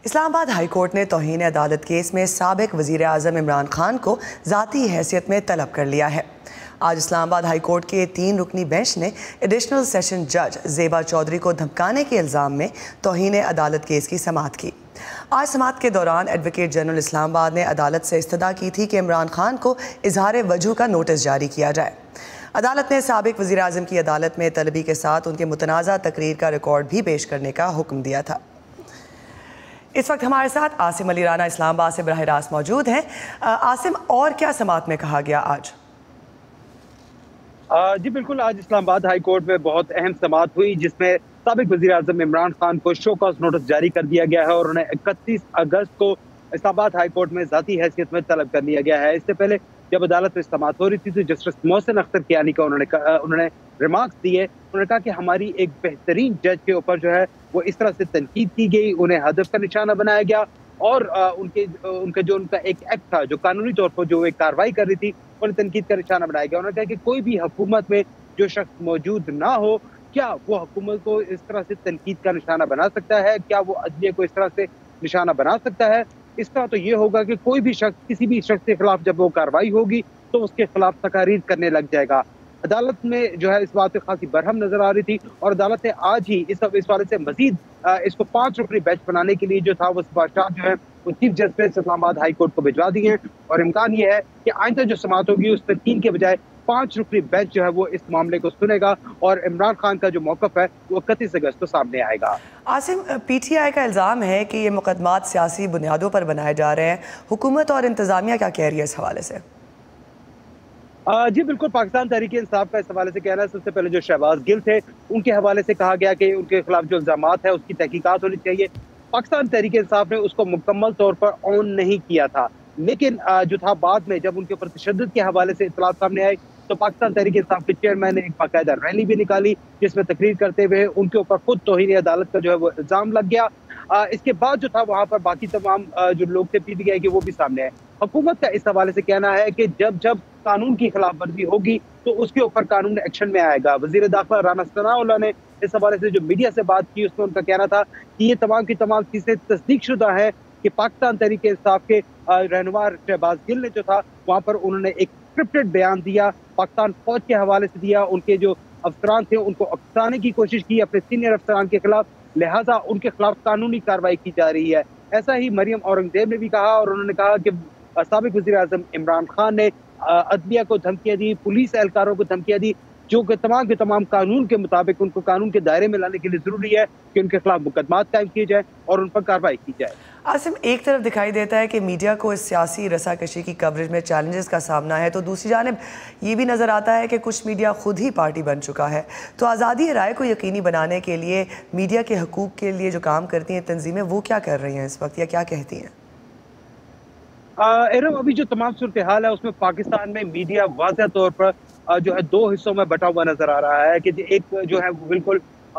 اسلام آباد high court نے توہین عدالت کیس میں سابق وزیر اعظم عمران خان کو ذاتی حیثیت میں طلب کر لیا ہے۔ آج اسلام آباد ہائی کورٹ کے 3 رکنی بینچ نے ایڈیشنل سیشن جج زیبا چودھری کو دھمکانے کے الزام میں توہین عدالت کیس کی سماعت کی۔ آج سماعت کے دوران ایڈوکیٹ جنرل اسلام آباد نے عدالت سے استدعا کی تھی کہ عمران خان کو اظہار وجہ کا نوٹس جاری کیا جائے۔ عدالت نے سابق وزیر اعظم کی عدالت میں طلبی کے ساتھ ان کے متنازع تقریر کا ریکارڈ بھی پیش کرنے کا حکم دیا تھا۔ اس وقت ہمارے ساتھ عاصم علی رانا اسلام آباد سے براہ راست موجود ہیں۔ عاصم، اور کیا سماعت میں کہا گیا آج؟ جی بالکل، آج اسلام آباد ہائی کورٹ میں بہت اہم سماعت ہوئی جس میں سابق وزیر اعظم عمران خان کو شو کاز نوٹس جاری کر دیا گیا ہے اور انہیں 31 اگست کو اسلام آباد ہائی کورٹ میں ذاتی حیثیت میں طلب کر لیا گیا ہے۔ اس سے پہلے جب عدالت میں سماعت ہو رہی تھی تو جسٹس محسن اختر کیانی کا انہوں نے ریمارکس دیے۔ انہوں نے کہا کہ ہماری ایک بہترین جج کے اوپر جو ہے وہ اس طرح سے تنقید کی گئی، انہیں ہدف کا نشانہ بنایا گیا اور ان کا ایک ایکٹ تھا جو قانونی طور پر جو ایک کارروائی کر رہی تھی انہیں تنقید کا نشانہ بنایا گیا۔ انہوں نے کہا کہ کوئی بھی حکومت میں جو شخص موجود نہ ہو، کیا وہ حکومت کو اس طرح سے تنقید کا نشانہ بنا سکتا ہے؟ کیا وہ عدلیہ کو اس طرح سے نشانہ بنا سکتا ہے؟ اس طرح تو یہ ہوگا کہ کوئی بھی شخص کسی بھی شخص کے خلاف جب وہ کارروائی ہوگی تو اس کے خلاف تقاریر کرنے لگ جائے گا۔ عدالت میں جو ہے اس بات پہ خاصی برہم نظر آ رہی تھی اور عدالت نے آج ہی اس حوالے سے مزید اس کو 5 رکنی بینچ بنانے کے لیے جو تھا وہ سفارشات جو ہے وہ چیف جسٹس اسلام آباد ہائی کورٹ کو بھجوا دی ہیں اور امکان یہ ہے کہ آئندہ جو سماعت ہوگی اس میں 3 کے بجائے 5 رکنی بینچ جو ہے وہ اس معاملے کو سنے گا اور عمران خان کا جو موقف ہے وہ 31 اگست کو سامنے آئے گا۔ عاصم، پی ٹی آئی کا الزام ہے کہ یہ مقدمات سیاسی بنیادوں پر بنائے جا رہے ہیں، حکومت اور انتظامیہ کیا کہہ رہی ہے اس حوالے سے؟ جی بالکل، پاکستان تحریک انصاف کا اس حوالے سے کہنا ہے۔ سب سے پہلے جو شہباز گل تھے ان کے حوالے سے کہا گیا کہ ان کے خلاف جو الزامات ہیں اس کی تحقیقات ہونی چاہیے۔ پاکستان تحریک انصاف نے اس کو مکمل طور پر آن نہیں کیا تھا، لیکن جو تھا بعد میں جب ان کے اوپر تشدد کے حوالے سے اطلاعات سامنے آئے تو پاکستان تحریک انصاف کے چیئرمین نے ایک باقاعدہ ریلی بھی نکالی جس میں تقریر کرتے ہوئے ان کے اوپر خود توہین عدالت کا جو ہے وہ الزام لگ گیا۔ اس کے بعد جو تھا وہاں پر باقی تمام جو لوگ تھے پی ٹی آئی کے وہ بھی سامنے آئے۔ حکومت کا اس حوالے سے کہنا ہے کہ جب قانون کی خلاف ورزی ہوگی تو اس کے اوپر قانون ایکشن میں آئے گا۔ وزیر داخلہ رانا ثناء اللہ نے اس حوالے سے جو میڈیا سے بات کی اس میں ان کا کہنا تھا کہ یہ تمام کی تمام چیزیں تصدیق شدہ ہیں کہ پاکستان تحریک انصاف کے رہنما شہباز گل نے جو تھا وہاں پر انہوں نے ایک اسکرپٹڈ بیان دیا، پاکستان فوج کے حوالے سے دیا، ان کے جو افسران تھے ان کو اکسانے کی کوشش کی اپنے سینئر افسران کے خلاف، لہٰذا ان کے خلاف قانونی کارروائی کی جا رہی ہے۔ ایسا ہی مریم اورنگزیب نے بھی کہا اور انہوں نے کہا کہ سابق وزیر اعظم عمران خان نے عدلیہ کو دھمکیاں دی، پولیس اہلکاروں کو دھمکیاں دی، جو کہ تمام کے تمام قانون کے مطابق ان کو قانون کے دائرے میں لانے کے لیے ضروری ہے کہ ان کے خلاف مقدمات قائم کیے جائیں اور ان پر کارروائی کی جائے۔ عاصم، ایک طرف دکھائی دیتا ہے کہ میڈیا کو اس سیاسی رساکشی کی کوریج میں چیلنجز کا سامنا ہے، تو دوسری جانب یہ بھی نظر آتا ہے کہ کچھ میڈیا خود ہی پارٹی بن چکا ہے۔ تو آزادی رائے کو یقینی بنانے کے لیے میڈیا کے حقوق کے لیے جو کام کرتی ہیں تنظیمیں وہ کیا کر رہی ہیں اس وقت یا کیا کہتی ہیں؟ ارم، ابھی جو تمام صورتحال ہے اس میں پاکستان میں میڈیا واضح طور پر جو ہے 2 حصوں میں بٹا ہوا نظر آ رہا ہے کہ ایک جو ہے وہ بالکل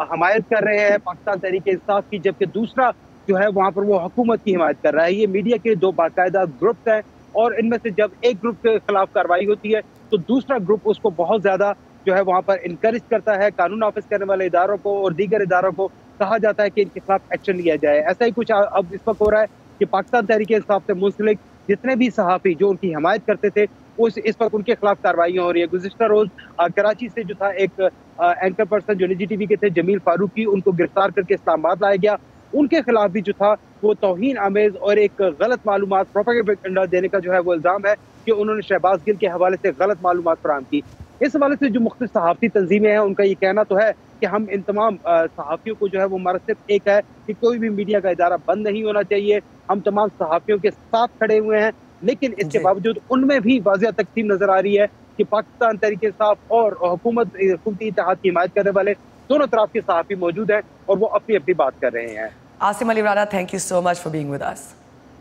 حمایت کر رہے ہیں پاکستان تحریک انصاف کی، جبکہ دوسرا جو ہے وہاں پر وہ حکومت کی حمایت کر رہا ہے۔ یہ میڈیا کے 2 باقاعدہ گروپس ہیں اور ان میں سے جب ایک گروپ کے خلاف کارروائی ہوتی ہے تو دوسرا گروپ اس کو بہت زیادہ جو ہے وہاں پر انکریج کرتا ہے۔ قانون نافذ کرنے والے اداروں کو اور دیگر اداروں کو کہا جاتا ہے کہ ان کے خلاف ایکشن لیا جائے۔ ایسا ہی کچھ اب اس وقت ہو رہا ہے کہ پاکستان تحریک انصاف سے منسلک جتنے بھی صحافی جو ان کی حمایت کرتے تھے اس وقت ان کے خلاف کارروائیاں ہو رہی ہے۔ گزشتہ روز کراچی سے جو تھا ایک اینکر پرسن جو نجی ٹی وی کے تھے جمیل فاروقی، ان کو گرفتار کر کے اسلام آباد لایا گیا۔ ان کے خلاف بھی جو تھا وہ توہین آمیز اور ایک غلط معلومات پروپیگنڈا دینے کا جو ہے وہ الزام ہے کہ انہوں نے شہباز گل کے حوالے سے غلط معلومات فراہم کی۔ اس حوالے سے جو مختلف صحافتی تنظیمیں ہیں ان کا یہ کہنا تو ہے کہ ہم ان تمام صحافیوں کو جو ہے وہ ہمارا صرف ایک ہے کہ کوئی بھی میڈیا کا ادارہ بند نہیں ہونا چاہیے، ہم تمام صحافیوں کے ساتھ کھڑے ہوئے ہیں، لیکن اس کے باوجود ان میں بھی واضح تقسیم نظر آ رہی ہے کہ پاکستان تحریک انصاف اور حکومتی اتحاد کی حمایت کرنے والے دونوں طرف کے صحافی موجود ہیں اور وہ اپنی اپنی بات کر رہے ہیں۔ Asim Ali Rana, thank you so much for being with us.